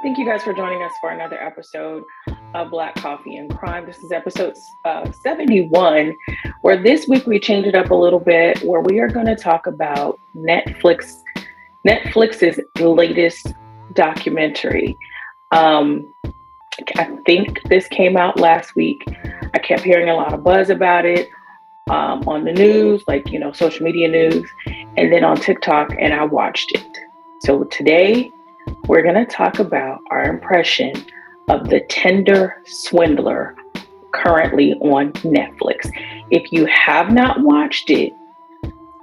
Thank you guys for joining us for another episode of Black Coffee and Crime. This is episode 71, where this week we changed it up a little bit, where we are going to talk about Netflix's latest documentary. I think this came out last week. I kept hearing a lot of buzz about it on the news, social media news, and then on TikTok, and I watched it. So today, we're going to talk about our impression of the Tinder Swindler currently on Netflix. If you have not watched it,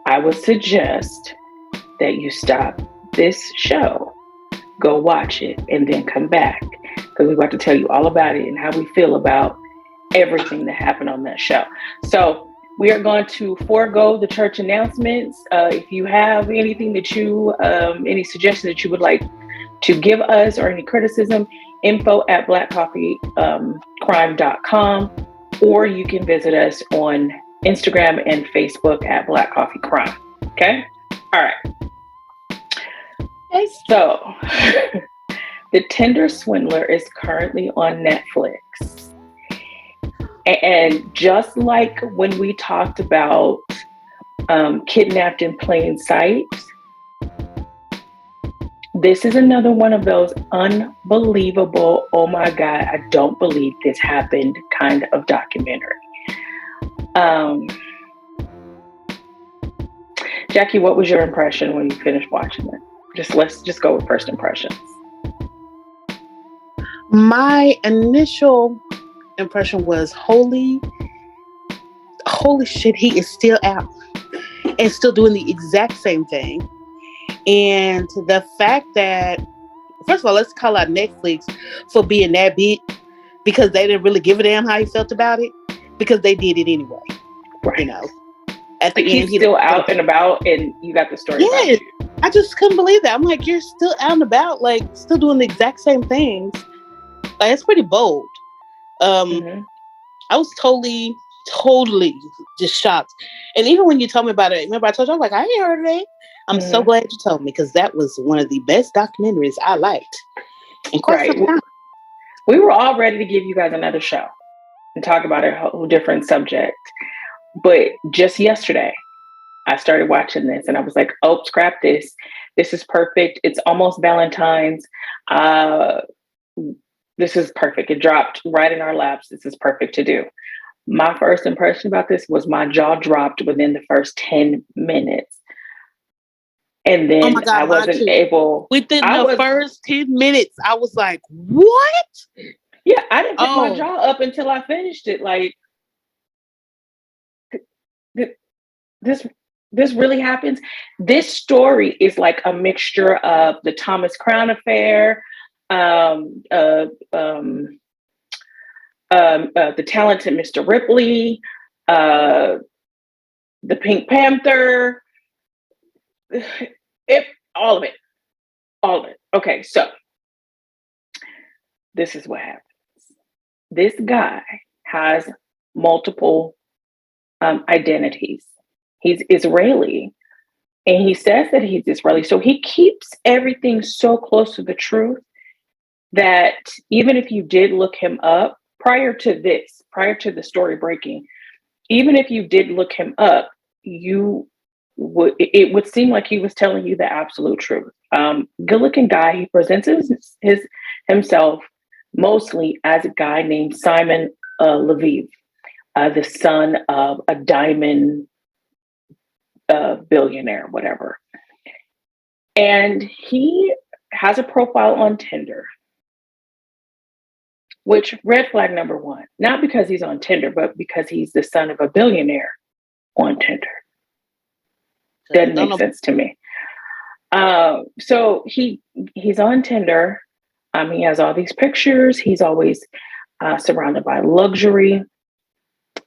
I would suggest that you stop this show, go watch it, and then come back, because we're about to tell you all about it and how we feel about everything that happened on that show. So we are going to forego the church announcements. If you have anything that any suggestions that you would like to give us or any criticism, info@blackcoffeecrime.com, or you can visit us on Instagram and Facebook at Black Coffee Crime. Okay? All right. Okay, so the Tinder Swindler is currently on Netflix. And just like when we talked about Kidnapped in Plain Sight, this is another one of those unbelievable, oh my God, I don't believe this happened kind of documentary. Jackie, what was your impression when you finished watching it? Let's go with first impressions. My initial impression was holy shit, he is still out and still doing the exact same thing. And the fact that, first of all, let's call out Netflix for being that big, because they didn't really give a damn how he felt about it, because they did it anyway. Right. You know, at the end, he's still out and about, and you got the story. Yeah, about you. I just couldn't believe that. I'm like, you're still out and about, like still doing the exact same things. Like, it's pretty bold. I was totally just shocked. And even when you told me about it, remember I told you, I'm like, I ain't heard of that. I'm so glad you told me, because that was one of the best documentaries I liked. And we were all ready to give you guys another show and talk about a whole different subject. But just yesterday, I started watching this and I was like, oh, scrap this. This is perfect. It's almost Valentine's. This is perfect. It dropped right in our laps. This is perfect to do. My first impression about this was my jaw dropped within the first 10 minutes. And then God, I wasn't able. Within the first 10 minutes, I was like, what? Yeah, I didn't pick my jaw up until I finished it. Like, this really happens. This story is like a mixture of the Thomas Crown affair, the Talented Mr. Ripley, the Pink Panther. All of it. Okay, so this is what happens. This guy has multiple identities. He's Israeli, and he says that he's Israeli. So he keeps everything so close to the truth that even if you did look him up prior to the story breaking, even if you did look him up, it would seem like he was telling you the absolute truth. Good-looking guy. He presents himself mostly as a guy named Simon Leviev, the son of a diamond billionaire, whatever. And he has a profile on Tinder, which red flag number one, not because he's on Tinder, but because he's the son of a billionaire on Tinder. Doesn't make sense to me. So he's on Tinder. He has all these pictures. He's always surrounded by luxury,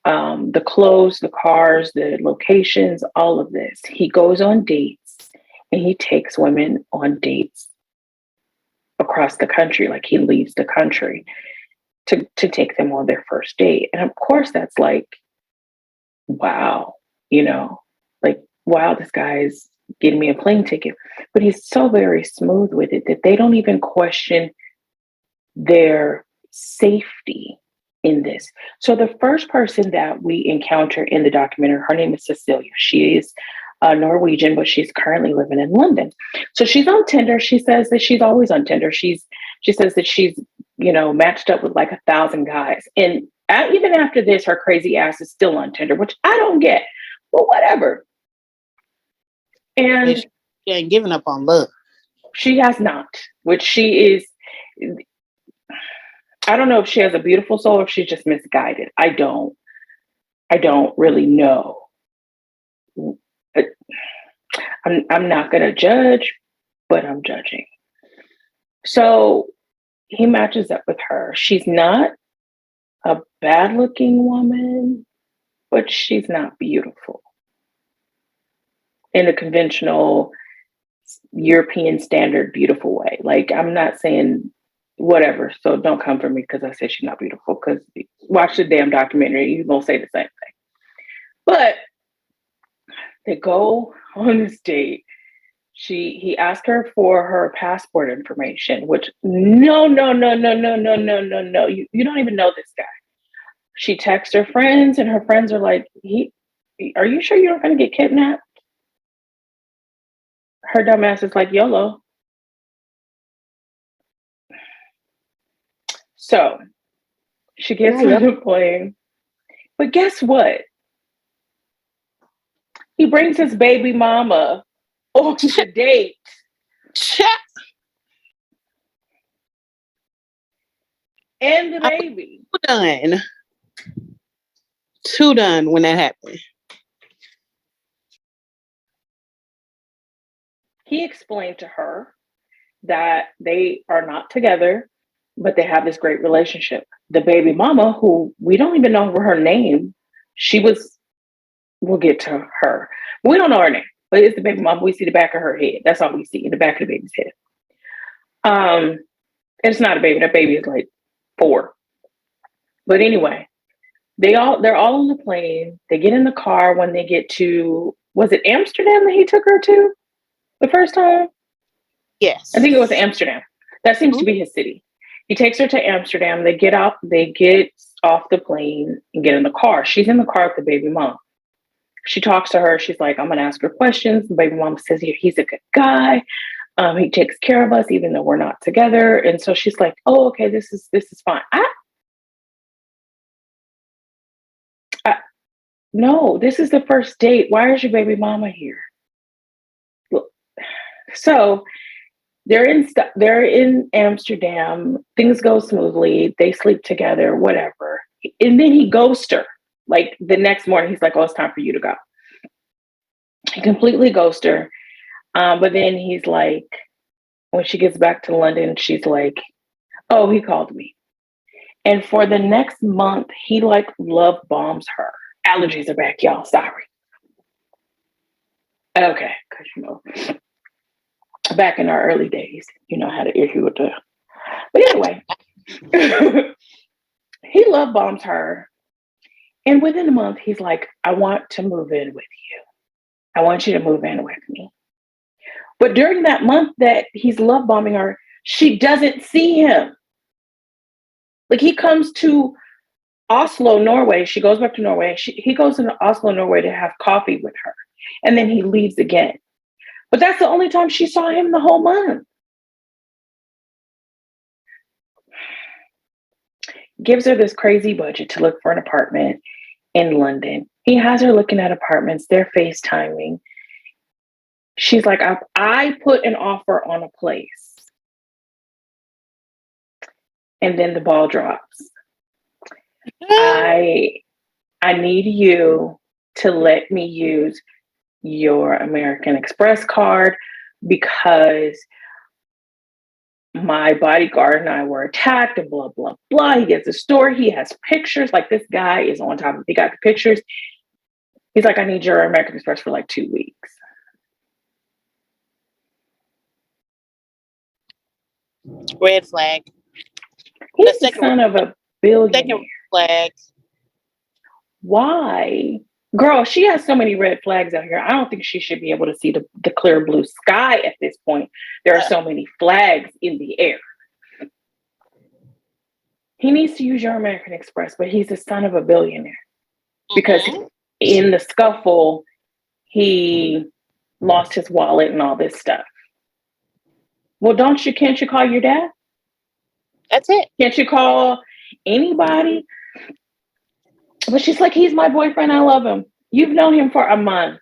the clothes, the cars, the locations, all of this. He goes on dates, and he takes women on dates across the country. Like, he leaves the country to take them on their first date. And of course, that's like, wow, like, wow, this guy is getting me a plane ticket. But he's so very smooth with it that they don't even question their safety in this. So the first person that we encounter in the documentary, her name is Cecilia. She is Norwegian, but she's currently living in London. So she's on Tinder. She says that she's always on Tinder. She says that she's, matched up with like 1,000 guys. And even after this, her crazy ass is still on Tinder, which I don't get, but whatever. And she ain't giving up on love. She has not, which she is. I don't know if she has a beautiful soul or if she's just misguided. I don't really know. I'm not going to judge, but I'm judging. So he matches up with her. She's not a bad looking woman, but she's not beautiful in a conventional European standard beautiful way. Like, I'm not saying whatever, so don't come for me because I said she's not beautiful, because watch the damn documentary, you're going to say the same thing. But they go on this date. He asked her for her passport information, which no. You don't even know this guy. She texts her friends, and her friends are like, are you sure you're not going to get kidnapped? Her dumbass is like, YOLO. So she gets on the plane. But guess what? He brings his baby mama on the date. And the baby. Too done when that happened. He explained to her that they are not together, but they have this great relationship. The baby mama, who we don't even know her name, we'll get to her. We don't know her name, but it's the baby mama. We see the back of her head. That's all we see, in the back of the baby's head. It's not a baby. That baby is like 4. But anyway, they're all on the plane. They get in the car when they get to, was it Amsterdam that he took her to the first time? Yes. I think it was Amsterdam. That seems to be his city. He takes her to Amsterdam. They get off the plane and get in the car. She's in the car with the baby mom. She talks to her. She's like, I'm going to ask her questions. The baby mom says, he's a good guy. He takes care of us, even though we're not together. And so she's like, oh, okay, this is fine. No, this is the first date. Why is your baby mama here? So they're in Amsterdam. Things go smoothly. They sleep together, whatever. And then he ghosts her. Like the next morning, he's like, oh, it's time for you to go. He completely ghosts her. But then he's like, when she gets back to London, she's like, oh, he called me. And for the next month, he like love bombs her. Allergies are back, y'all. Sorry. Okay, because back in our early days, I had an issue with that. But anyway, he love bombs her. And within a month, he's like, I want to move in with you. I want you to move in with me. But during that month that he's love bombing her, she doesn't see him. Like, he comes to Oslo, Norway. She goes back to Norway. He goes into Oslo, Norway to have coffee with her. And then he leaves again. But that's the only time she saw him the whole month. Gives her this crazy budget to look for an apartment in London. He has her looking at apartments. They're FaceTiming. She's like, I put an offer on a place. And then the ball drops. I need you to let me use your American Express card because my bodyguard and I were attacked and blah, blah, blah. He gets a story. He has pictures. Like, this guy is on top of it. He got the pictures. He's like, I need your American Express for like 2 weeks. Red flag. He's the son of a billionaire. Second flag. Why? Girl, she has so many red flags out here. I don't think she should be able to see the clear blue sky at this point. There are so many flags in the air. he needs to use your American Express, but he's the son of a billionaire because Mm-hmm. in the scuffle, he lost his wallet and all this stuff. Well, can't you call your dad? That's it. Can't you call anybody? But she's like, he's my boyfriend. I love him. You've known him for a month.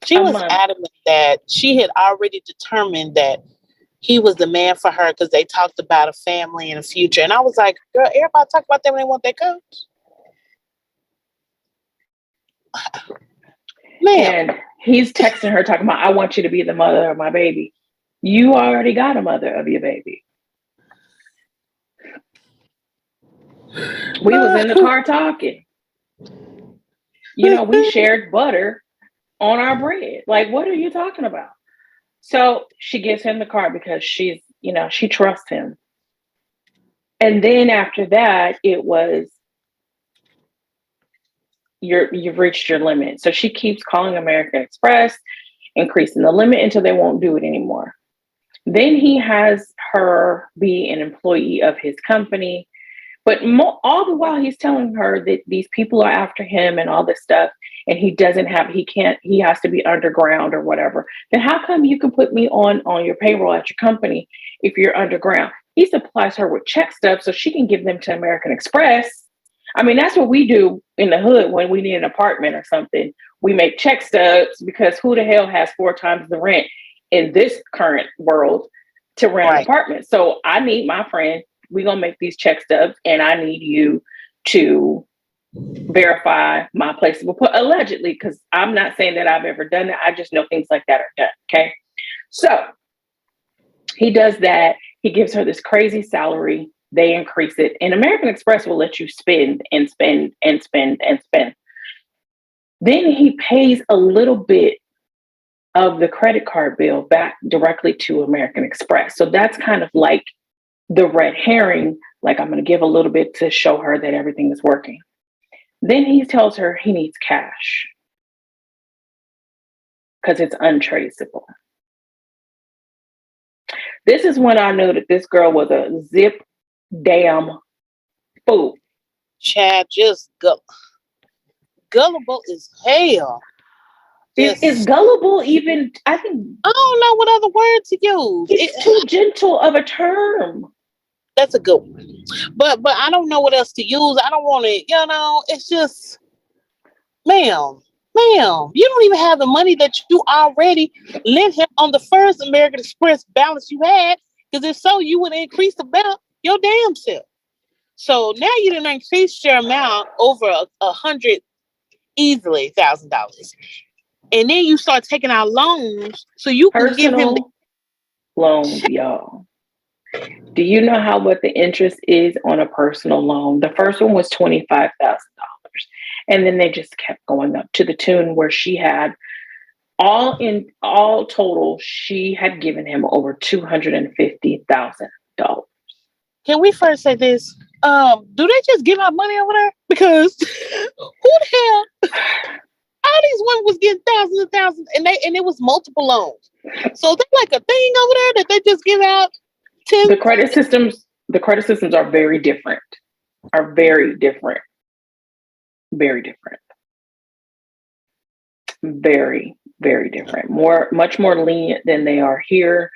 She was adamant that she had already determined that he was the man for her because they talked about a family and a future. And I was like, girl, everybody talk about that when they want their coach. Man. And he's texting her talking about, I want you to be the mother of my baby. You already got a mother of your baby. We was in the car talking. We shared butter on our bread. Like, what are you talking about? So she gives him the car because she trusts him. And then after that, it was, you've reached your limit. So she keeps calling American Express, increasing the limit until they won't do it anymore. Then he has her be an employee of his company. But all the while he's telling her that these people are after him and all this stuff, and he has to be underground or whatever. Then how come you can put me on your payroll at your company if you're underground? He supplies her with check stubs so she can give them to American Express. I mean, that's what we do in the hood when we need an apartment or something. We make check stubs because who the hell has 4 times the rent in this current world to rent an apartment? So I need my friend. We're going to make these check stubs and I need you to verify my place. We'll put allegedly, because I'm not saying that I've ever done it. I just know things like that are done. Okay. So he does that. He gives her this crazy salary. They increase it. And American Express will let you spend and spend and spend and spend. Then he pays a little bit of the credit card bill back directly to American Express. So that's kind of like the red herring, like I'm going to give a little bit to show her that everything is working. Then he tells her he needs cash because it's untraceable. This is when I knew that this girl was a zip damn fool. Chad, just gullible as hell. Is gullible even, I think. I don't know what other word to use. It's too gentle of a term. That's a good one. But I don't know what else to use. I don't want to, it's just, ma'am, you don't even have the money that you already lent him on the first American Express balance you had. Because if so, you would increase the amount your damn self. So now you didn't increase your amount over $100,000 easily, $1,000. And then you start taking out loans so you can give him the loans, y'all. Do you know what the interest is on a personal loan? The first one was $25,000. And then they just kept going up to the tune where she had all total, she had given him over $250,000. Can we first say this? Do they just give out money over there? Because who the hell? All these women was getting thousands and thousands, and it was multiple loans. So they're like a thing over there that they just give out. The credit systems are very different. Very, very different. Much more lenient than they are here.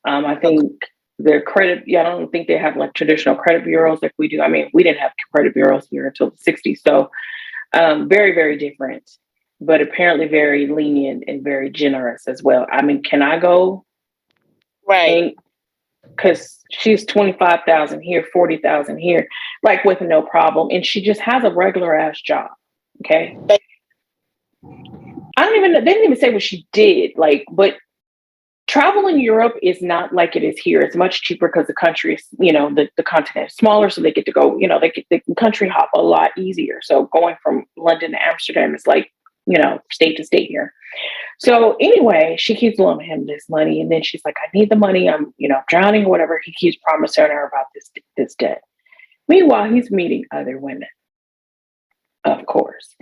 I think the credit, I don't think they have like traditional credit bureaus like we do. I mean, we didn't have credit bureaus here until the 60s. So very, very different, but apparently very lenient and very generous as well. I mean, can I go? Right. Because she's 25,000 here, 40,000 here, like with no problem. And she just has a regular ass job. Okay. They didn't even say what she did. But travel in Europe is not like it is here. It's much cheaper because the country is, the continent is smaller. So they get to go, they country hop a lot easier. So going from London to Amsterdam is like, state to state here. So anyway, she keeps loaning him this money. And then she's like, I need the money. I'm, drowning or whatever. He keeps promising her about this debt. Meanwhile, he's meeting other women, of course.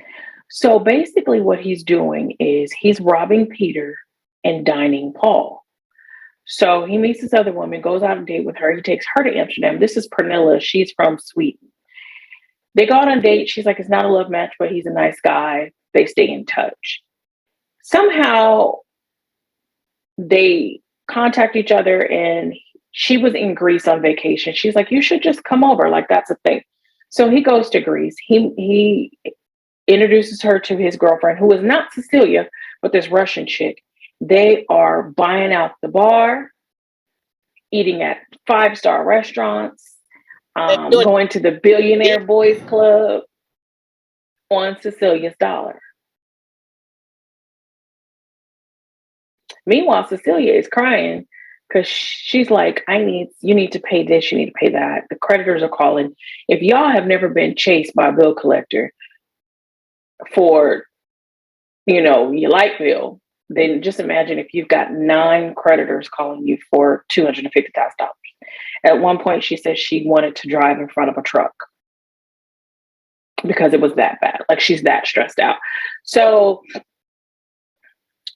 So basically what he's doing is he's robbing Peter and dining Paul. So he meets this other woman, goes out on a date with her. He takes her to Amsterdam. This is Pernilla. She's from Sweden. They go out on a date. She's like, it's not a love match, but he's a nice guy. They stay in touch. Somehow they contact each other, and she was in Greece on vacation. She's like, you should just come over. Like, that's a thing. So he goes to Greece. He introduces her to his girlfriend, who is not Cecilia, but this Russian chick. They are buying out the bar, eating at 5-star restaurants, going to the Billionaire Boys Club on Cecilia's dollar. Meanwhile, Cecilia is crying because she's like, you need to pay this, you need to pay that. The creditors are calling. If y'all have never been chased by a bill collector for, your light bill, then just imagine if you've got 9 creditors calling you for $250,000. At one point, she says she wanted to drive in front of a truck because it was that bad. Like, she's that stressed out. So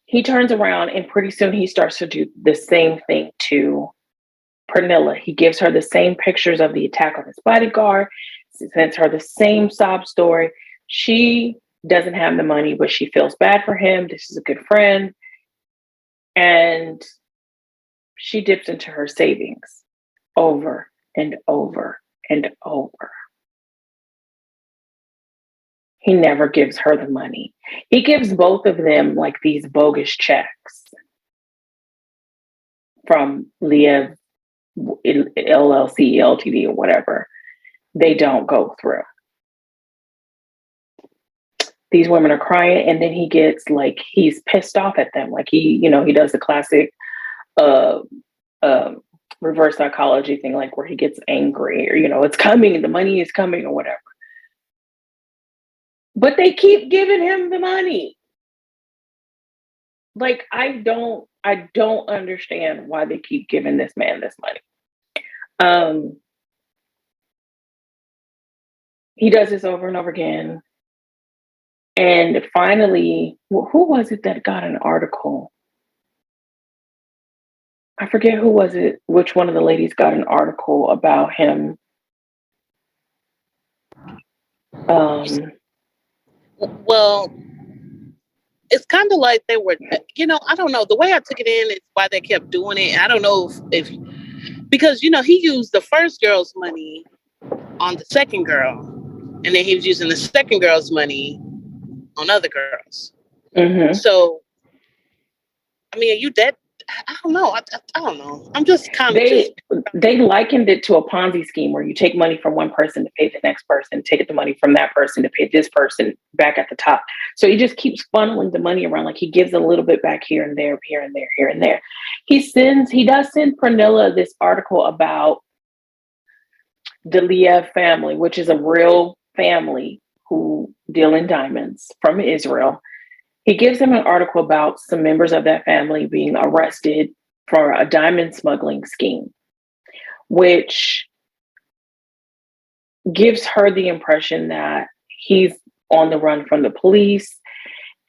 he turns around, and pretty soon he starts to do the same thing to Pernilla. He gives her the same pictures of the attack on his bodyguard, sends her the same sob story. She doesn't have the money, but she feels bad for him. This is a good friend. And she dips into her savings over and over and over. He never gives her the money. He gives both of them like these bogus checks from Leviev LLC, LTD, or whatever. They don't go through. These women are crying, and then he gets like, he's pissed off at them. Like he does the classic reverse psychology thing, like where he gets angry, or, it's coming, the money is coming, or whatever. But they keep giving him the money. Like, I don't understand why they keep giving this man this money. He does this over and over again. And finally, who was it that got an article? I forget who was it, which one of the ladies got an article about him. Well, it's kind of like they were, I don't know. The way I took it in is why they kept doing it. I don't know if because, he used the first girl's money on the second girl. And then he was using the second girl's money on other girls. Mm-hmm. So, I mean, I don't know. I don't know. I'm just kind of they likened it to a Ponzi scheme where you take money from one person to pay the next person, take the money from that person to pay this person back at the top. So he just keeps funneling the money around. Like, he gives a little bit back here and there, here and there, here and there. He does send Pernilla this article about the Leviev family, which is a real family who deal in diamonds from Israel. He gives him an article about some members of that family being arrested for a diamond smuggling scheme, which gives her the impression that he's on the run from the police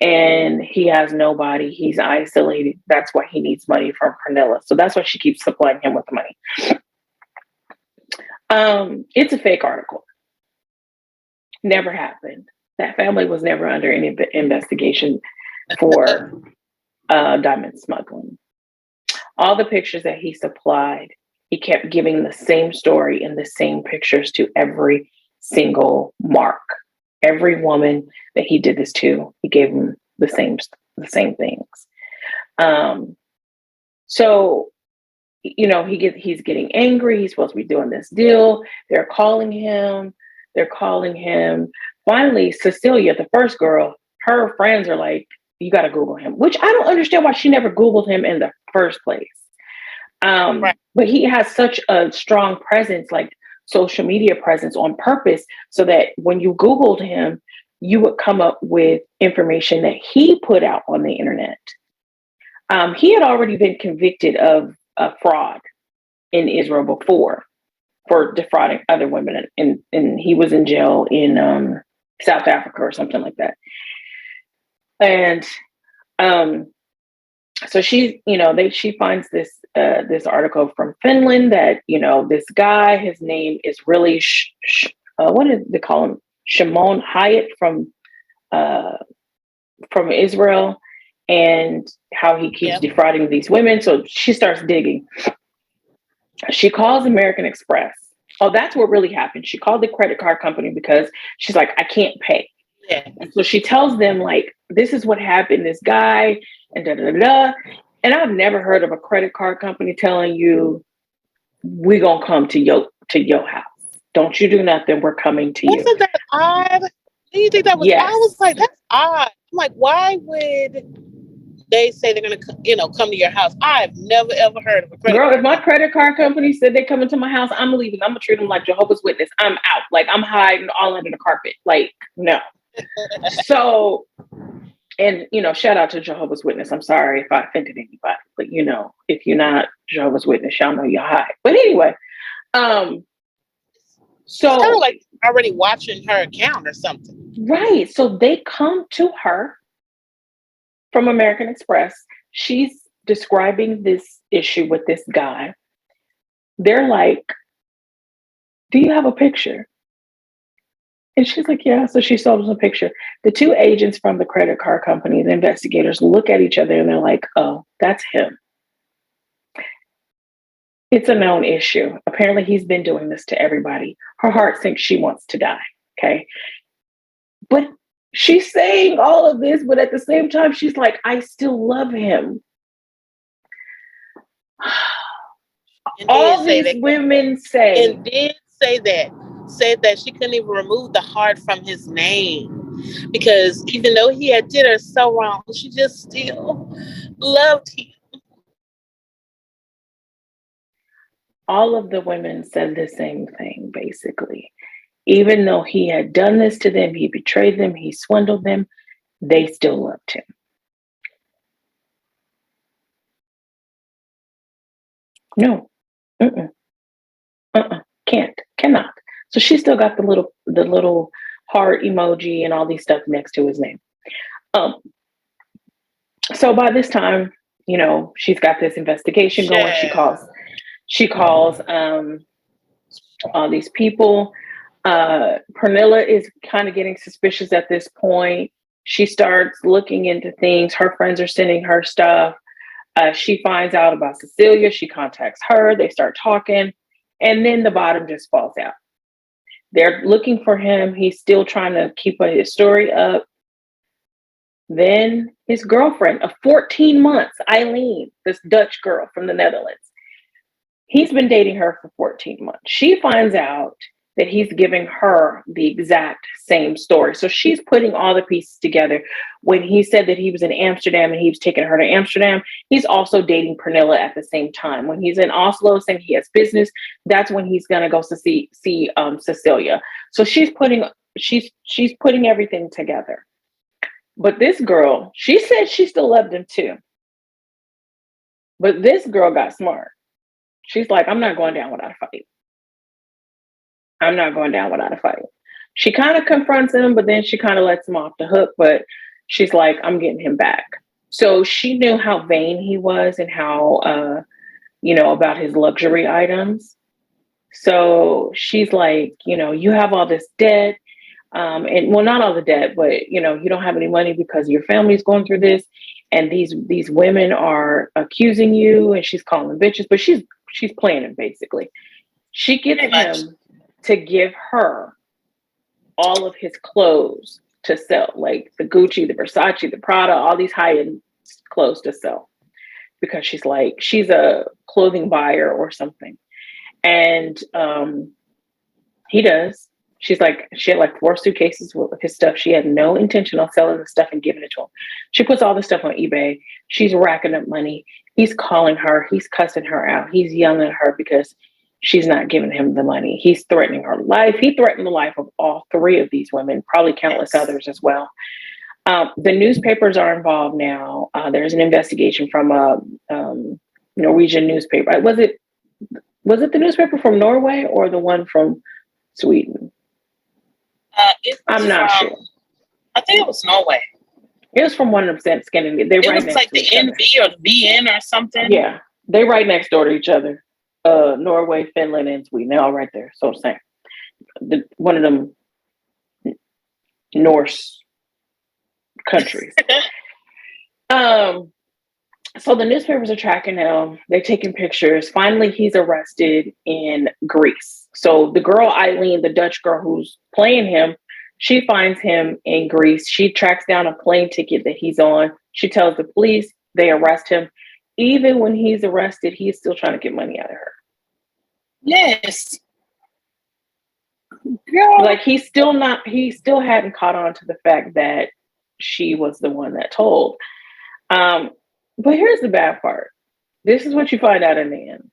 and he has nobody. He's isolated. That's why he needs money from Pernilla. So that's why she keeps supplying him with the money. It's a fake article. Never happened. That family was never under any investigation for diamond smuggling. All the pictures that he supplied, he kept giving the same story and the same pictures to every single mark. Every woman that he did this to, he gave them the same things. So, he's getting angry. He's supposed to be doing this deal. They're calling him. Finally, Cecilia, the first girl, her friends are like, you got to Google him, which I don't understand why she never Googled him in the first place. Right. But he has such a strong presence, like social media presence on purpose, so that when you Googled him, you would come up with information that he put out on the internet. He had already been convicted of fraud in Israel before for defrauding other women. And he was in jail in South Africa or something like that. And so she finds this this article from Finland that, this guy, his name is really, what did they call him? Shimon Hayat from Israel, and how he keeps defrauding these women. So she starts digging. She calls American Express. Oh, that's what really happened. She called the credit card company because she's like, I can't pay. Yeah. And so she tells them, like, this is what happened, this guy, and da da da. And I've never heard of a credit card company telling you, we're gonna come to your house. Don't you do nothing, we're coming to you. Wasn't that odd? Do you think that was? Yes. I was like, that's odd. I'm like, why would they say they're gonna, come to your house? I've never ever heard of a credit. Girl, if my credit card company said they're coming to my house, I'm leaving. I'm gonna treat them like Jehovah's Witness. I'm out. Like, I'm hiding all under the carpet. Like, no. So, and shout out to Jehovah's Witness. I'm sorry if I offended anybody, but if you're not Jehovah's Witness, y'all know you're high. But anyway, so it's kind of like already watching her account or something. Right. So they come to her from American Express. She's describing this issue with this guy. They're like, do you have a picture? And she's like, yeah. So she showed us a picture. The two agents from the credit card company, the investigators, look at each other and they're like, oh, that's him. It's a known issue. Apparently he's been doing this to everybody. Her heart thinks she wants to die. Okay. But she's saying all of this, but at the same time, she's like, I still love him. All these women say. And did say that she couldn't even remove the heart from his name. Because even though he had did her so wrong, she just still loved him. All of the women said the same thing, basically. Even though he had done this to them, he betrayed them, he swindled them, they still loved him. No. Cannot. So she still got the little heart emoji and all these stuff next to his name. So by this time, she's got this investigation going. She calls all these people. Pernilla is kind of getting suspicious at this point. She starts looking into things. Her friends are sending her stuff. She finds out about Cecilia. She contacts her. They start talking. And then the bottom just falls out. They're looking for him. He's still trying to keep his story up. Then his girlfriend of 14 months, Eileen, this Dutch girl from the Netherlands, he's been dating her for 14 months. She finds out that he's giving her the exact same story. So she's putting all the pieces together. When he said that he was in Amsterdam and he was taking her to Amsterdam, he's also dating Pernilla at the same time. When he's in Oslo saying he has business, that's when he's going to go to see Cecilia. So she's putting everything together. But this girl, she said she still loved him too. But this girl got smart. She's like, I'm not going down without a fight. I'm not going down without a fight. She kind of confronts him, but then she kind of lets him off the hook. But she's like, I'm getting him back. So she knew how vain he was and how, about his luxury items. So she's like, you have all this debt. And well, not all the debt, but, you don't have any money because your family's going through this. And these women are accusing you, and she's calling them bitches, but she's playing him basically. She gets him to give her all of his clothes to sell, like the Gucci, the Versace, the Prada, all these high-end clothes to sell, because she's a clothing buyer or something. And he does. She had like 4 suitcases with his stuff. She had no intention of selling the stuff and giving it to him. She puts all the stuff on eBay. She's racking up money. He's calling her. He's cussing her out. He's yelling at her because she's not giving him the money. He's threatening her life. He threatened the life of all 3 of these women, probably countless others as well. The newspapers are involved now. There's an investigation from a Norwegian newspaper. Was it the newspaper from Norway or the one from Sweden? I'm not sure. I think it was Norway. It was from one of them Scandinavian. It was like the NV or the VN or something. Yeah. They right next door to each other. Norway, Finland, and Sweden. They're all right there. So I'm saying one of them Norse countries. So the newspapers are tracking him. They're taking pictures. Finally, he's arrested in Greece. So the girl, Eileen, the Dutch girl who's playing him, she finds him in Greece. She tracks down a plane ticket that he's on. She tells the police. They arrest him. Even when he's arrested, he's still trying to get money out of her. Yes. Girl. Like he still hadn't caught on to the fact that she was the one that told. But here's the bad part. This is what you find out in the end.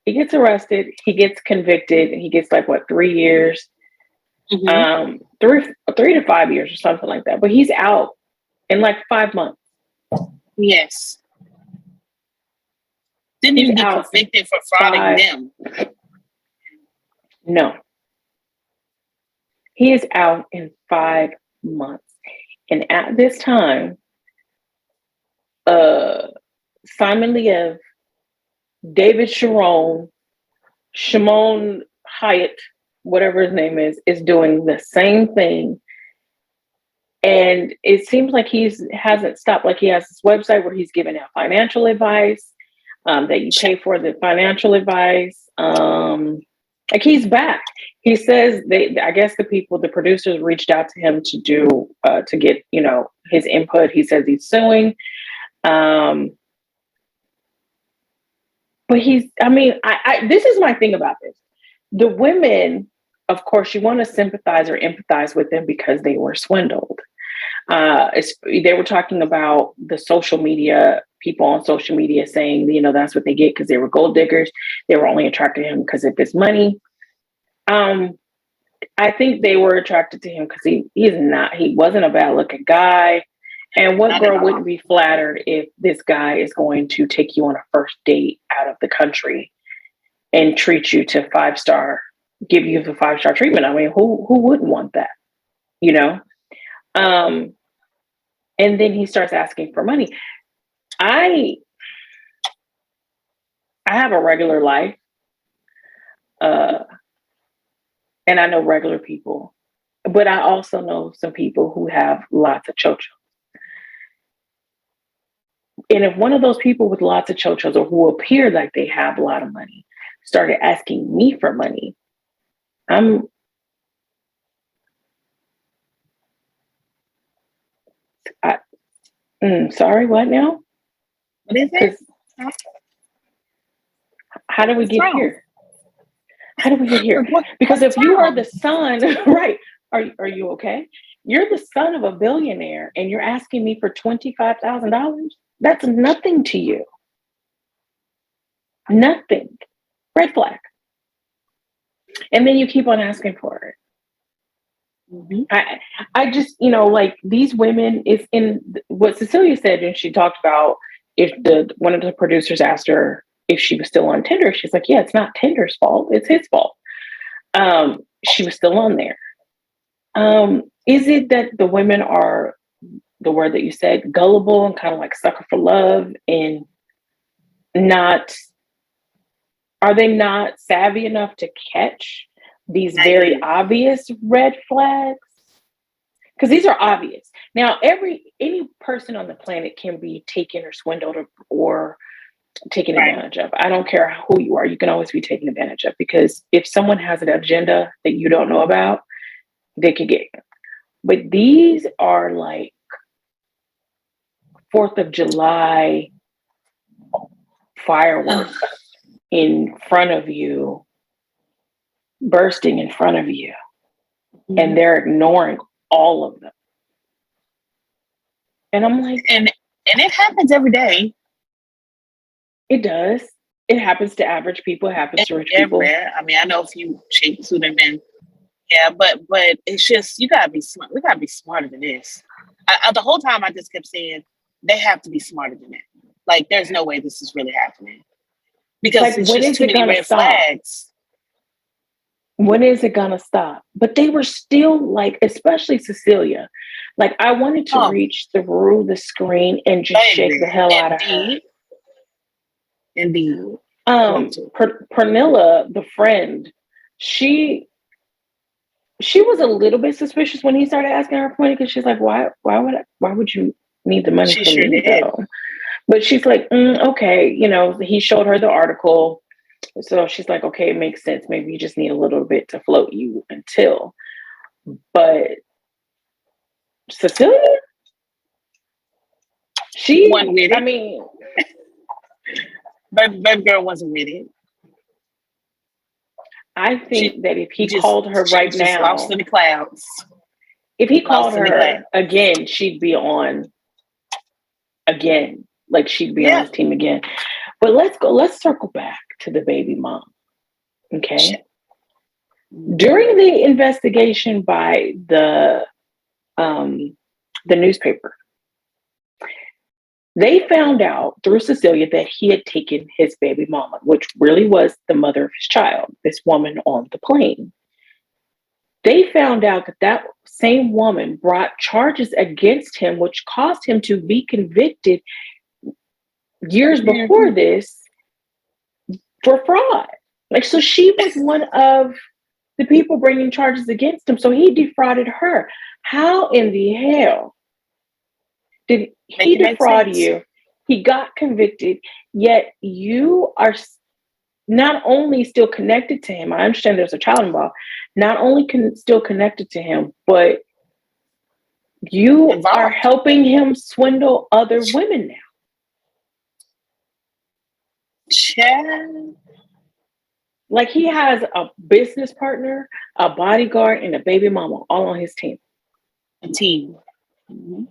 He gets arrested. He gets convicted. And he gets 3 years? Mm-hmm. 3 to 5 years or something like that. But he's out in 5 months. Yes. Didn't even get convicted for frauding them. No. He is out in 5 months. And at this time, Simon Leviev, David Shimon Hyatt, whatever his name is doing the same thing. And it seems like hasn't stopped. Like he has this website where he's giving out financial advice, that you pay for the financial advice. He's back. He says I guess the producers reached out to him to get, his input. He says he's suing. But this is my thing about this. The women, of course, you want to sympathize or empathize with them because they were swindled. They were talking about the social media, people on social media saying, that's what they get because they were gold diggers. They were only attracted to him because of his money. I think they were attracted to him because he wasn't a bad looking guy. And what girl wouldn't be flattered if this guy is going to take you on a first date out of the country and treat you to 5-star, give you the 5-star treatment? I mean, who wouldn't want that? And then he starts asking for money. I have a regular life. And I know regular people, but I also know some people who have lots of chochos. And if one of those people with lots of chochos or who appear like they have a lot of money started asking me for money, sorry, what now? What is it? How did we get here? How did we get here? Because if you are the son, right, are you okay? You're the son of a billionaire and you're asking me for $25,000? That's nothing to you. Nothing. Red flag. And then you keep on asking for it. Mm-hmm. I just, these women, is in what Cecilia said, and she talked about if one of the producers asked her if she was still on Tinder. She's like, yeah, it's not Tinder's fault. It's his fault. She was still on there. Is it that the women are, the word that you said, gullible and kind of sucker for love, and are they not savvy enough to catch these very obvious red flags? Because these are obvious. Now, any person on the planet can be taken or swindled or taken advantage of. I don't care who you are. You can always be taken advantage of, because if someone has an agenda that you don't know about, they can get you. But these are 4th of July fireworks in front of you, bursting in front of you, and they're ignoring all of them. And I'm like, and it happens every day. It does. It happens to average people. It happens to rich people. I mean, I know a few chicks who've been, but it's just, you gotta be smart. We gotta be smarter than this. The whole time I just kept saying, they have to be smarter than that. There's no way this is really happening. Because it's just too many red flags. When is it gonna stop? But they were still especially Cecilia. I wanted to reach through the screen and just shake the hell out of her. Indeed. Pernilla, the friend, she was a little bit suspicious when he started asking her for money, because she's like, why would you need the money from me though? But she's like, okay, he showed her the article. So she's like, okay, it makes sense. Maybe you just need a little bit to float you until. But Cecilia, she wasn't with it. I mean, baby girl wasn't with it. I think that if he called her right now, lost in the clouds. If he called her again, she'd be on again. Like, she'd be on his team again. But let's circle back to the baby mom. Okay. During the investigation by the newspaper, they found out through Cecilia that he had taken his baby mama, which really was the mother of his child, this woman on the plane. They found out that same woman brought charges against him, which caused him to be convicted years before this for fraud. Like, so she was one of the people bringing charges against him. So he defrauded her. How in the hell did he defraud you? He got convicted, yet you are not only still connected to him. I understand there's a child involved. Not only still connected to him, but you are helping him swindle other women now. Child. Like, he has a business partner, a bodyguard, and a baby mama all on his team. A team. Mm-hmm.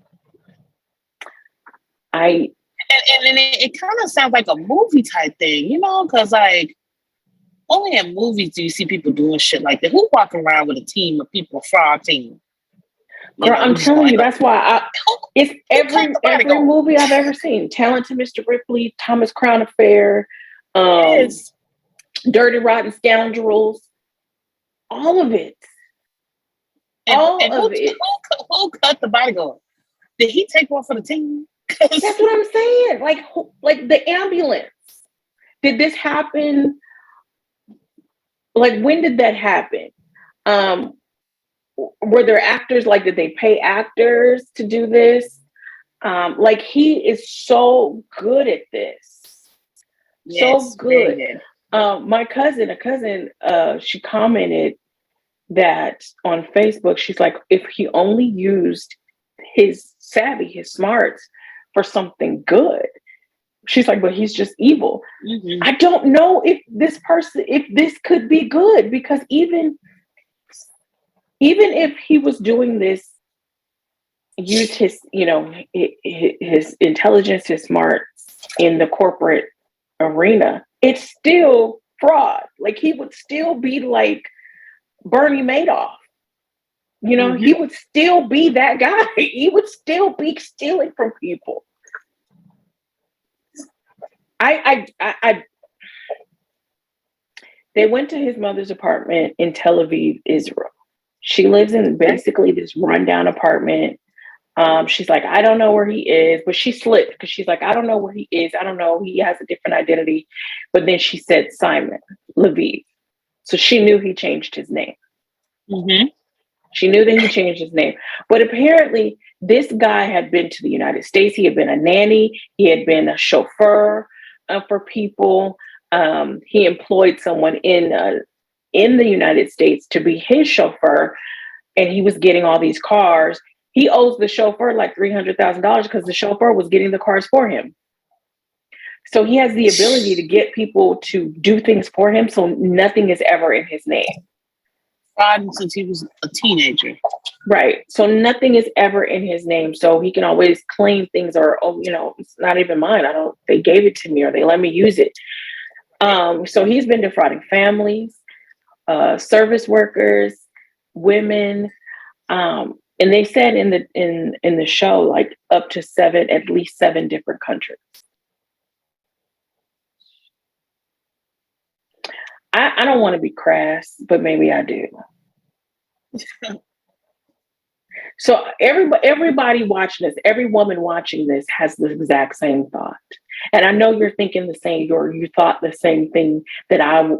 And it kind of sounds like a movie type thing, because like only in movies do you see people doing shit like that. Who walking around with a team of people, a fraud team? Girl, I'm telling you, that's why it's every movie I've ever seen. Talented Mr. Ripley, Thomas Crown Affair, Dirty Rotten Scoundrels, all of it. Who cut the bodyguard? Did he take one for the team? That's what I'm saying. Like the ambulance. Did this happen? Like, when did that happen? Were there actors? Like, did they pay actors to do this? Like, he is so good at this. Yes, so good. My cousin, she commented that on Facebook. She's like, if he only used his savvy, his smarts for something good. She's like, but he's just evil. Mm-hmm. I don't know if this could be good, because even if he was doing this, use his intelligence, his smarts in the corporate arena, it's still fraud. Like, he would still be like Bernie Madoff. Mm-hmm. He would still be that guy. He would still be stealing from people. They went to his mother's apartment in Tel Aviv, Israel. She lives in basically this rundown apartment. She's like, I don't know where he is, but she slipped because she's like, I don't know where he is. I don't know. He has a different identity. But then she said Simon Leviev. So she knew he changed his name. Mm-hmm. She knew that he changed his name. But apparently this guy had been to the United States. He had been a nanny. He had been a chauffeur for people. He employed someone in the United States to be his chauffeur. And he was getting all these cars. He owes the chauffeur like $300,000 because the chauffeur was getting the cars for him. So he has the ability to get people to do things for him. So nothing is ever in his name. Since he was a teenager. Right. So nothing is ever in his name. So he can always claim things or, it's not even mine. They gave it to me or they let me use it. So he's been defrauding families, service workers, women. And they said in the show, like up to at least seven different countries. I don't want to be crass, but maybe I do. So everybody watching this, every woman watching this has the exact same thought. And I know you're thinking the same, or you thought the same thing that I'm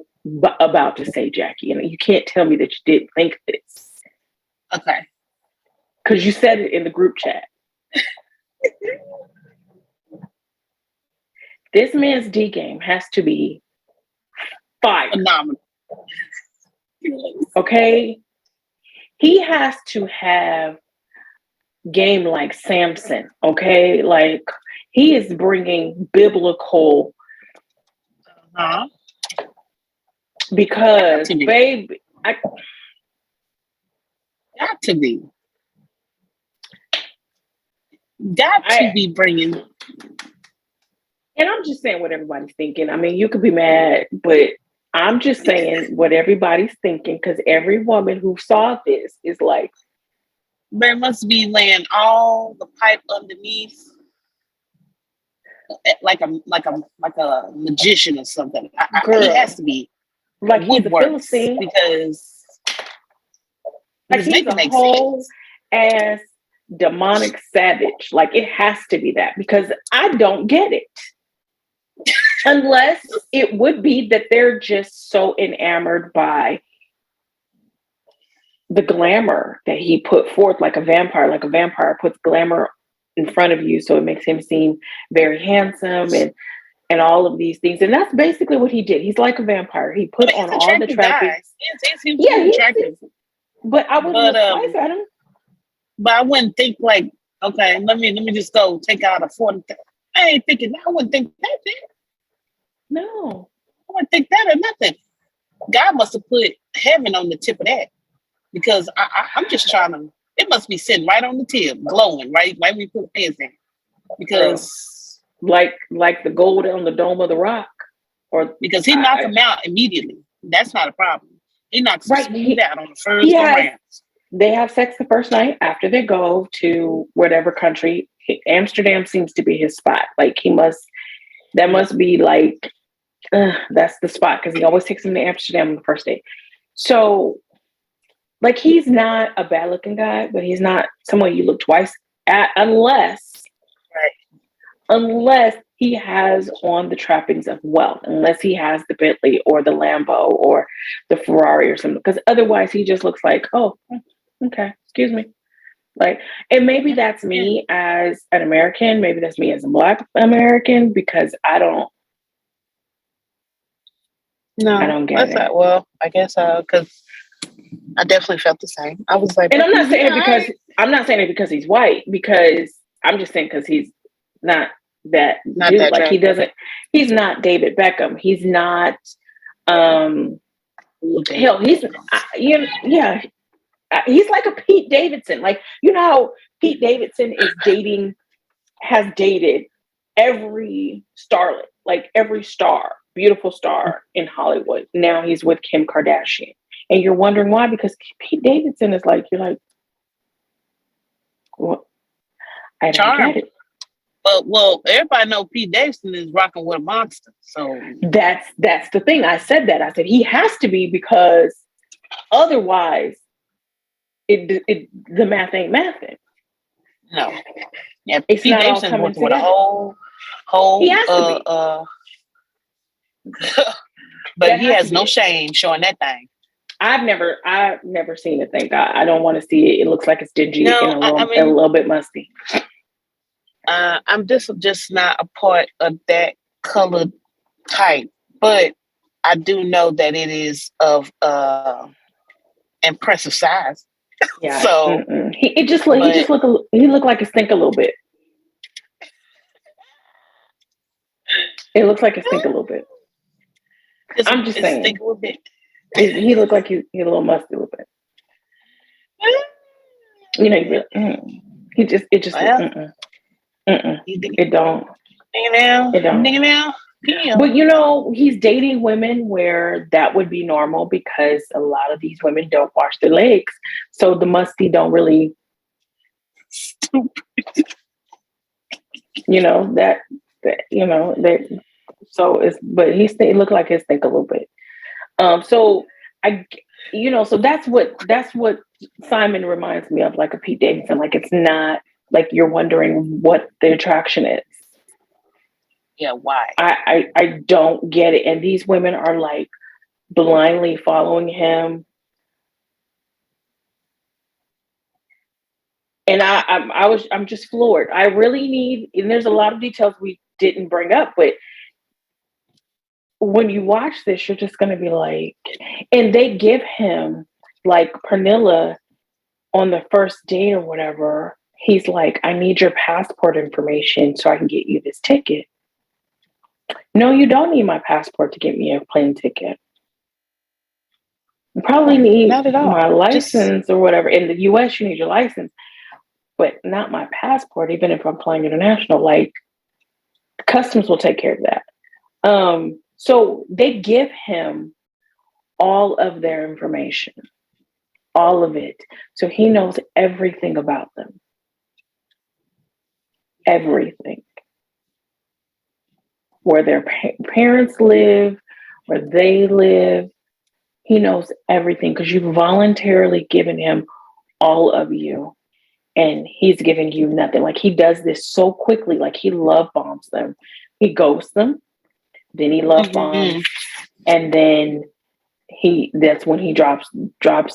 about to say, Jackie. You can't tell me that you didn't think this. Okay. Because you said it in the group chat. This man's D game has to be fire. Phenomenal. Okay? He has to have game like Samson. Okay? Like, he is bringing biblical. Because, baby, got to be bringing. And I'm just saying what everybody's thinking. I mean, you could be mad, but I'm just saying what everybody's thinking, because every woman who saw this is like, there must be laying all the pipe underneath, like a magician or something. Girl, he has to be like he's a Philistine, because like he's a whole ass demonic savage. Like, it has to be that, because I don't get it. Unless it would be that they're just so enamored by the glamour that he put forth, like a vampire. Like a vampire puts glamour in front of you, so it makes him seem very handsome and all of these things. And that's basically what he did. He's like a vampire. He put on all the trappings. He's attractive. But I wouldn't look twice at him. But I wouldn't think like, okay, let me just go take out a 40. I ain't thinking that. I wouldn't think that. No. I wouldn't think that or nothing. God must have put heaven on the tip of that, because I'm just trying to. It must be sitting right on the tip, glowing, right? Like we put pants in, because like the gold on the dome of the rock, or because he knocked him out immediately. That's not a problem. He knocks him smooth out on the first round. They have sex the first night after they go to whatever country. Amsterdam seems to be his spot. Like that must be like, that's the spot, because he always takes him to Amsterdam on the first date. So, like, he's not a bad looking guy, but he's not someone you look twice at, unless he has on the trappings of wealth, unless he has the Bentley or the Lambo or the Ferrari or something, because otherwise he just looks like, oh, okay, excuse me. Like, and maybe that's me as an American, maybe that's me as a Black American, because I don't get it. Well, I guess because I definitely felt the same. I was like, and I'm not saying it because he's white, because I'm just saying because he's not that dude. That like drunk. He's not David Beckham. He's not he's like a Pete Davidson. Like, you know how Pete Davidson has dated every starlet, like every beautiful star in Hollywood. Now he's with Kim Kardashian. And you're wondering why, because Pete Davidson is like, you're like, what? I don't get it. Well, everybody know Pete Davidson is rocking with a monster. So that's the thing. I said that. I said he has to be, because otherwise the math ain't mathing. No. Yeah, it's Pete not Davidson all coming working with a whole he has to be. But he has no shame showing that thing. I've never seen it. Thank God. I don't want to see it. It looks like it's dingy and a little bit musty. I'm just not a part of that colored type, but I do know that it is of impressive size. Yeah. So he looked like it stink a little bit. It looks like it stink a little bit. I'm just saying. Stink a little bit. He looked like he's a little musty a little bit. You know, it don't. It don't. Yeah. But you know, he's dating women where that would be normal, because a lot of these women don't wash their legs, so the musty don't really. You know that you know that. So but it looked like it stink a little bit. So that's what Simon reminds me of, like a Pete Davidson. Like, it's not like you're wondering what the attraction is. Yeah, why? I don't get it. And these women are like blindly following him. And I'm just floored. I really need, and there's a lot of details we didn't bring up, but when you watch this, you're just going to be like, and they give him, like Pernilla on the first date or whatever, he's like, I need your passport information so I can get you this ticket. No, you don't need my passport to get me a plane ticket. You probably need my license or whatever. In the US, you need your license, but not my passport, even if I'm flying international. Like, customs will take care of that. So they give him all of their information, all of it. So he knows everything about them. Everything. Where their parents live, where they live. He knows everything because you've voluntarily given him all of you. And he's giving you nothing. Like, he does this so quickly. Like, he love bombs them. He ghosts them. Then he love bombs. And then that's when he drops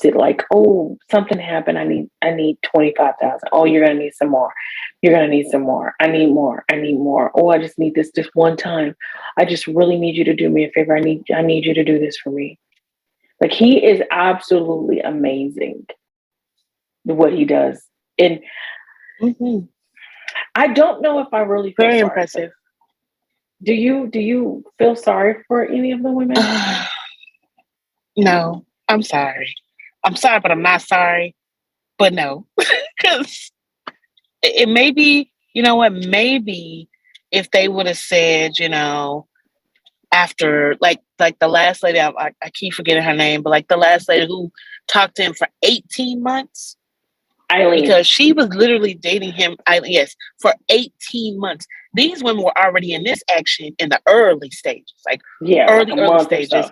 it, like, oh, something happened. I need 25,000. Oh, you're gonna need some more. You're gonna need some more. I need more. Oh, I just need this one time. I just really need you to do me a favor. I need you to do this for me. Like, he is absolutely amazing what he does. And I don't know if I really feel very sorry impressive. Do you feel sorry for any of the women? No, I'm sorry. I'm sorry, but I'm not sorry. But no, because it may be, you know what, maybe if they would have said, you know, after like the last lady, I keep forgetting her name, but like the last lady who talked to him for 18 months. Eileen. Because she was literally dating him, yes, for 18 months. These women were already in this action in the early stages, like early stages.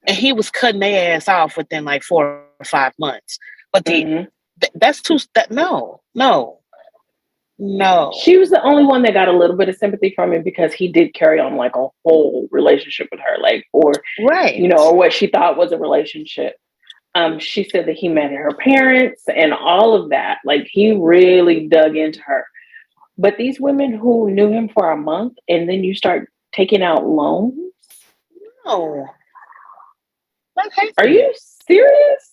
And he was cutting their ass off within like 4 or 5 months. But that's too, no. She was the only one that got a little bit of sympathy from him because he did carry on like a whole relationship with her, like, or, you know, or what she thought was a relationship. She said that he met her parents and all of that. Like, he really dug into her. But these women who knew him for a month and then you start taking out loans? No. Are you serious?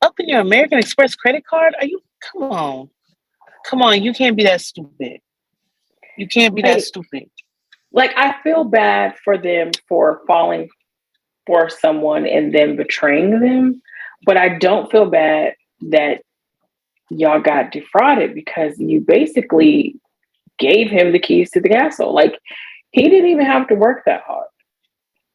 Up in your American Express credit card? Are you? Come on. You can't be that stupid. You can't be that stupid. Like, I feel bad for them for falling for someone and then betraying them, but I don't feel bad that y'all got defrauded because you basically gave him the keys to the castle. Like, he didn't even have to work that hard.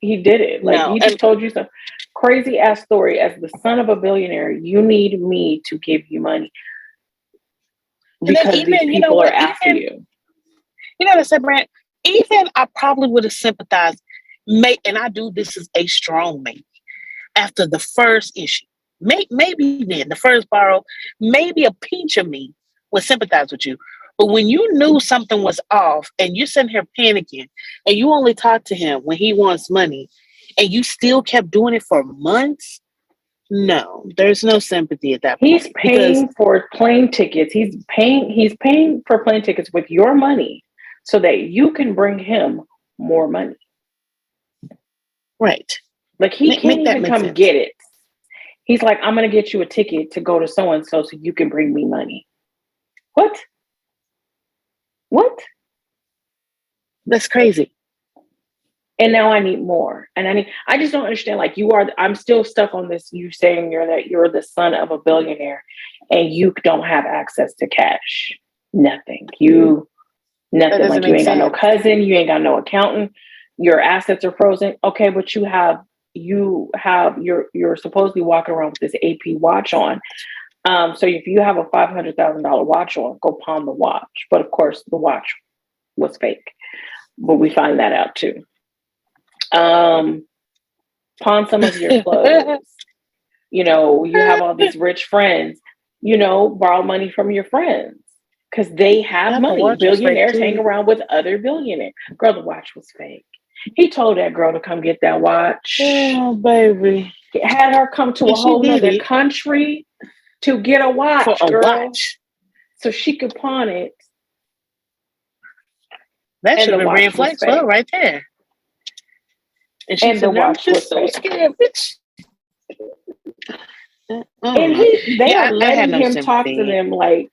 He did it. Like, he just told you some crazy ass story. As the son of a billionaire, you need me to give you money because these people are after you. You know what I said, Brent? Even I probably would have sympathized, and I do this as a strong maybe, after the first issue. Maybe then, the first borrow, maybe a pinch of me would sympathize with you. But when you knew something was off and you're sitting here panicking and you only talk to him when he wants money and you still kept doing it for months, no, there's no sympathy at that point. He's paying for plane tickets. He's paying for plane tickets with your money so that you can bring him more money. Right. Like, he can't even come get it. He's like, I'm going to get you a ticket to go to so-and-so so you can bring me money. What? That's crazy. And now I need more. And I just don't understand. Like, I'm still stuck on this. You saying you're the son of a billionaire and you don't have access to cash. Nothing. Nothing. Like, you ain't got no cousin. You ain't got no accountant. Your assets are frozen. Okay. But you're supposedly walking around with this AP watch on. So if you have a $500,000 watch on, go pawn the watch. But of course, the watch was fake. But we find that out too. Pawn some of your clothes. You know, you have all these rich friends. You know, borrow money from your friends Because they have money. Billionaires hang too. around with other billionaires. Girl, the watch was fake. He told that girl to come get that watch. Oh, baby. Had her come to a whole other country to get a watch, for a girl. Watch. So she could pawn it. That should have been red flags for her right there. And the watch was so scared, bitch. And they are letting him talk to them like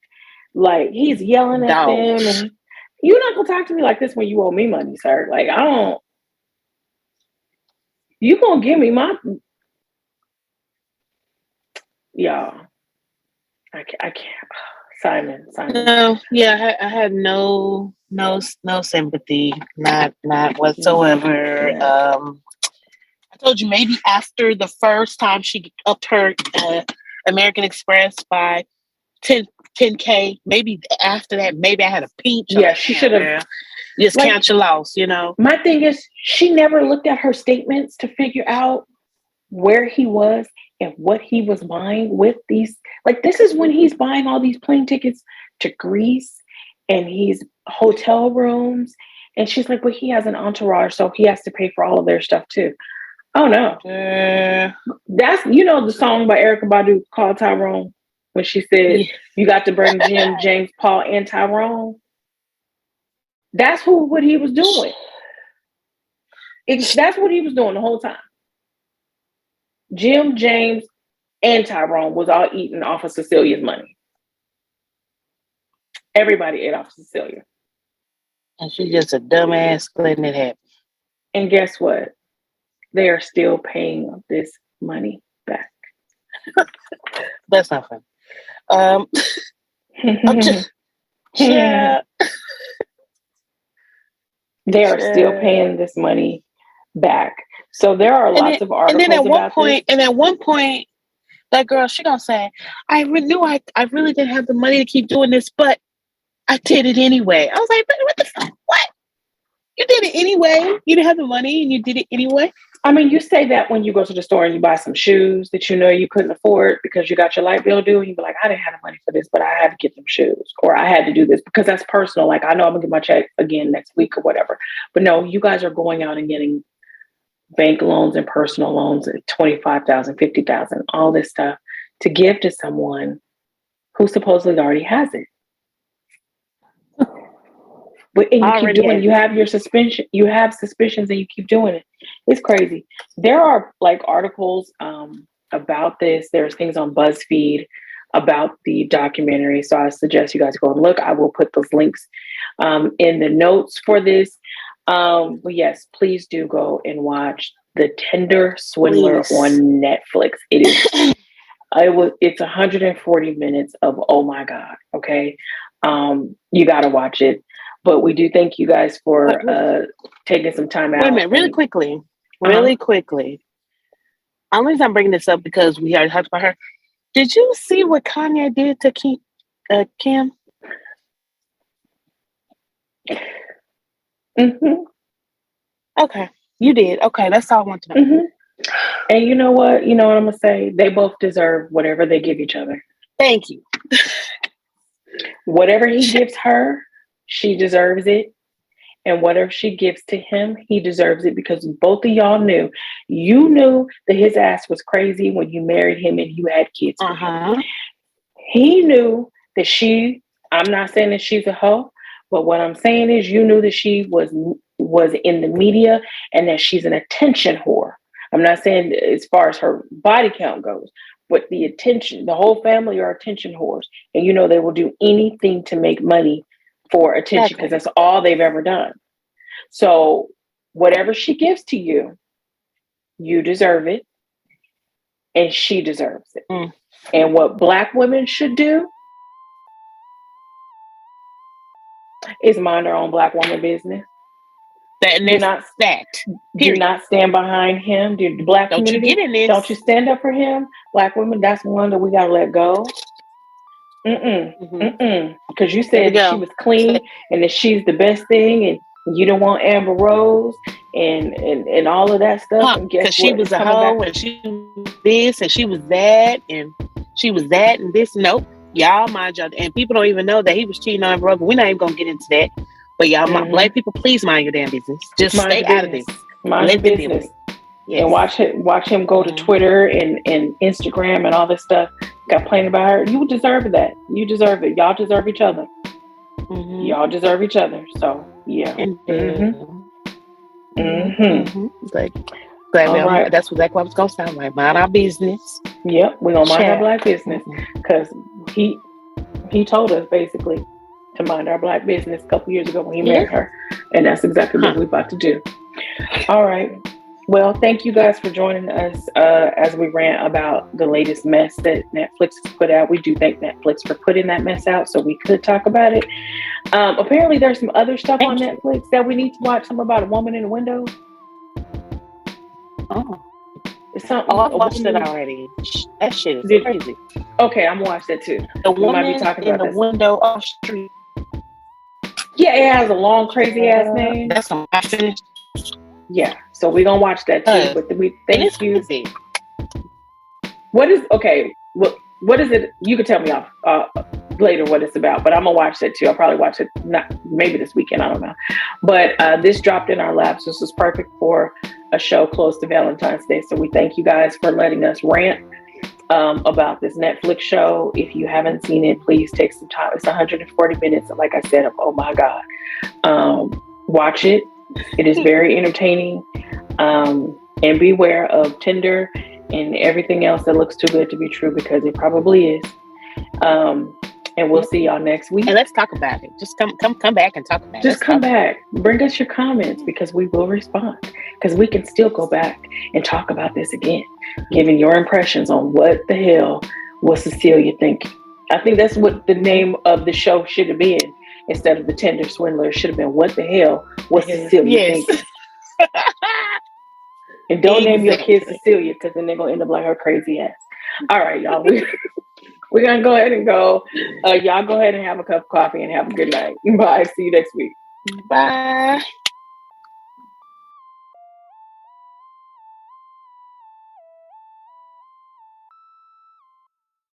he's yelling at them. And you're not gonna talk to me like this when you owe me money, sir. Like, I don't. You gonna give me my. Y'all. I can't. Simon. No, yeah, I had no sympathy, not whatsoever. Yeah. I told you maybe after the first time she upped her American Express by 10K, maybe after that, maybe I had a peach. Yeah, she should have just count your loss, you know. My thing is, she never looked at her statements to figure out where he was and what he was buying with these. Like, this is when he's buying all these plane tickets to Greece and he's hotel rooms. And she's like, well, he has an entourage, so he has to pay for all of their stuff too. Oh no. That's, the song by Erykah Badu called Tyrone, when she said, you got to bring Jim, James, Paul, and Tyrone. That's what he was doing. That's what he was doing the whole time. Jim, James, and Tyrone was all eating off of Cecilia's money. Everybody ate off of Cecilia. And she's just a dumbass letting it happen. And guess what? They are still paying this money back. That's not fun. Yeah. They are still paying this money back. So there are lots of articles. And then at one point, that girl, she gonna say, I really didn't have the money to keep doing this, but I did it anyway. I was like, what the fuck? What? You did it anyway? You didn't have the money and you did it anyway? I mean, you say that when you go to the store and you buy some shoes that you couldn't afford because you got your light bill due, and you be like, I didn't have the money for this, but I had to get them shoes, or I had to do this because that's personal. Like, I know I'm gonna get my check again next week or whatever. But no, you guys are going out and getting bank loans and personal loans at $25,000, $50,000, all this stuff to give to someone who supposedly already has it. And you keep doing it. You have suspicions and you keep doing it. It's crazy. There are articles about this. There's things on BuzzFeed about the documentary. So I suggest you guys go and look. I will put those links in the notes for this. But yes, please do go and watch The Tinder Swindler on Netflix. It's 140 minutes of, oh my God. Okay. You got to watch it. But we do thank you guys for taking some time out. Wait a minute, really quickly. Only reason I'm bringing this up because we already talked about her. Did you see what Kanye did to Kim? Mm-hmm. Okay, you did. Okay, that's all I want to know. Mm-hmm. And you know what? You know what I'm going to say? They both deserve whatever they give each other. Thank you. Whatever he gives her, she deserves it. And whatever she gives to him, he deserves it, because both of y'all knew. You knew that his ass was crazy when you married him and you had kids with him. He knew that I'm not saying that she's a hoe, but what I'm saying is you knew that she was in the media and that she's an attention whore. I'm not saying as far as her body count goes, but the whole family are attention whores. And you know they will do anything to make money for attention, because that's all they've ever done. So whatever she gives to you, you deserve it, and she deserves it. And what Black women should do is mind our own Black woman business. Do not stand behind him. The Black community, you get in this. Don't you stand up for him. Black women, that's one that we gotta let go. Because you said she was clean and that she's the best thing, and you don't want Amber Rose and all of that stuff. Because she was a hoe and she was this and she was that and she was that and this. Nope. Y'all mind y'all, and people don't even know that he was cheating on her brother. We're not even gonna get into that. But y'all, black people, please mind your damn business. Just stay out of this. Mind your business. Yes. And watch him go to Twitter and Instagram and all this stuff. Complaining about her. You deserve that. You deserve it. Y'all deserve each other. Y'all deserve each other. So yeah. Right. That's exactly what I was gonna sound like. Mind our business. Yep, we're gonna mind our black business because he told us basically to mind our black business a couple years ago when he married her, and that's exactly what we're about to do. All right. Well, thank you guys for joining us as we rant about the latest mess that Netflix has put out. We do thank Netflix for putting that mess out so we could talk about it. Apparently, there's some other stuff on Netflix that we need to watch. Something about a woman in a window. Oh. It's something. I watched it already. That shit is crazy. Okay, I'm gonna watch that too. The woman might be talking in about the window off street. Yeah, it has a long, crazy ass name. That's some I finished. Yeah, so we're gonna watch that too. But we thank you. Crazy. What is it? You can tell me off later what it's about, but I'm gonna watch that too. I'll probably watch it maybe this weekend. I don't know. But this dropped in our laps. This was perfect for a show close to Valentine's Day. So we thank you guys for letting us rant about this Netflix show. If you haven't seen it, please take some time. It's 140 minutes. Like I said, oh my God. Watch it. It is very entertaining. And beware of Tinder and everything else that looks too good to be true, because it probably is. And we'll see y'all next week. And let's talk about it. Just come back and talk about it. Just come back. Bring us your comments because we will respond. Because we can still go back and talk about this again, giving your impressions on what the hell was Cecilia thinking. I think that's what the name of the show should have been. Instead of the Tinder Swindler, it should have been what the hell was Cecilia thinking. And don't name your kid Cecilia, because then they're going to end up like her crazy ass. All right, y'all. We're going to go ahead and go. Y'all go ahead and have a cup of coffee and have a good night. Bye. See you next week. Bye.